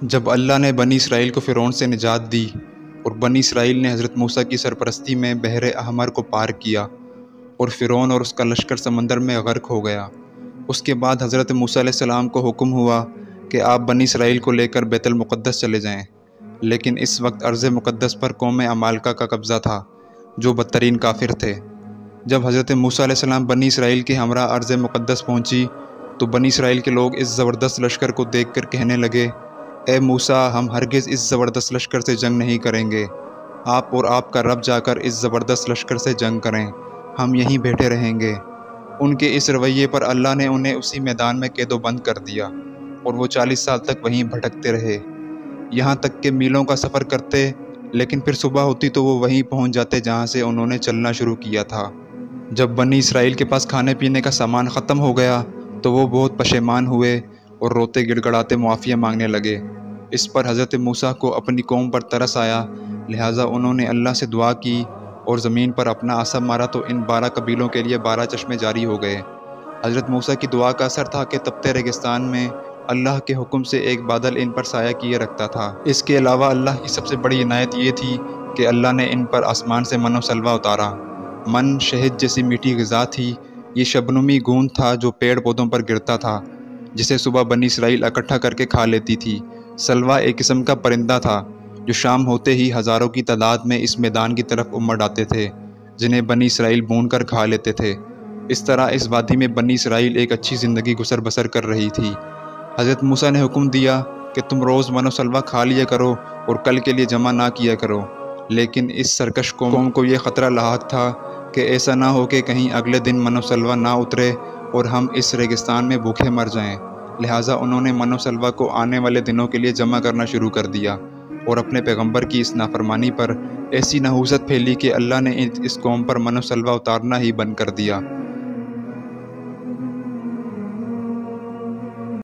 جب اللہ نے بنی اسرائیل کو فرعون سے نجات دی اور بنی اسرائیل نے حضرت موسیٰ کی سرپرستی میں بحر احمر کو پار کیا اور فرعون اور اس کا لشکر سمندر میں غرق ہو گیا، اس کے بعد حضرت موسیٰ علیہ السلام کو حکم ہوا کہ آپ بنی اسرائیل کو لے کر بیت المقدس چلے جائیں، لیکن اس وقت ارض مقدس پر قوم عمالقہ کا قبضہ تھا جو بدترین کافر تھے۔ جب حضرت موسیٰ علیہ السلام بنی اسرائیل کے ہمراہ ارض مقدس پہنچی تو بنی اسرائیل کے لوگ اس زبردست لشکر کو دیکھ کر کہنے لگے، اے موسیٰ، ہم ہرگز اس زبردست لشکر سے جنگ نہیں کریں گے، آپ اور آپ کا رب جا کر اس زبردست لشکر سے جنگ کریں، ہم یہیں بیٹھے رہیں گے۔ ان کے اس رویے پر اللہ نے انہیں اسی میدان میں قید و بند کر دیا اور وہ 40 سال تک وہیں بھٹکتے رہے، یہاں تک کہ میلوں کا سفر کرتے، لیکن پھر صبح ہوتی تو وہ وہیں پہنچ جاتے جہاں سے انہوں نے چلنا شروع کیا تھا۔ جب بنی اسرائیل کے پاس کھانے پینے کا سامان ختم ہو گیا تو وہ بہت پشیمان ہوئے اور روتے گڑ گڑاتے معافی مانگنے لگے۔ اس پر حضرت موسیٰ کو اپنی قوم پر ترس آیا، لہٰذا انہوں نے اللہ سے دعا کی اور زمین پر اپنا عصا مارا تو ان 12 قبیلوں کے لیے 12 چشمے جاری ہو گئے۔ حضرت موسیٰ کی دعا کا اثر تھا کہ تپتے ریگستان میں اللہ کے حکم سے ایک بادل ان پر سایہ کیے رکھتا تھا۔ اس کے علاوہ اللہ کی سب سے بڑی عنایت یہ تھی کہ اللہ نے ان پر آسمان سے من و سلوہ اتارا۔ من شہد جیسی میٹھی غذا تھی، یہ شبنمی گوند تھا جو پیڑ پودوں پر گرتا تھا، جسے صبح بنی اسرائیل اکٹھا کر کے کھا لیتی تھی۔ سلوہ ایک قسم کا پرندہ تھا جو شام ہوتے ہی ہزاروں کی تعداد میں اس میدان کی طرف امڑ آتے تھے، جنہیں بنی اسرائیل بھون کر کھا لیتے تھے۔ اس طرح اس وادی میں بنی اسرائیل ایک اچھی زندگی بسر کر رہی تھی۔ حضرت موسیٰ نے حکم دیا کہ تم روز من و سلوہ کھا لیا کرو اور کل کے لیے جمع نہ کیا کرو، لیکن اس سرکش قوم کو یہ خطرہ لاحق تھا کہ ایسا نہ ہو کہ کہیں اگلے دن من و سلوہ نہ اترے اور ہم اس ریگستان میں بھوکے مر جائیں، لہٰذا انہوں نے من و سلوہ کو آنے والے دنوں کے لیے جمع کرنا شروع کر دیا اور اپنے پیغمبر کی اس نافرمانی پر ایسی نحوست پھیلی کہ اللہ نے اس قوم پر من و سلوہ اتارنا ہی بند کر دیا۔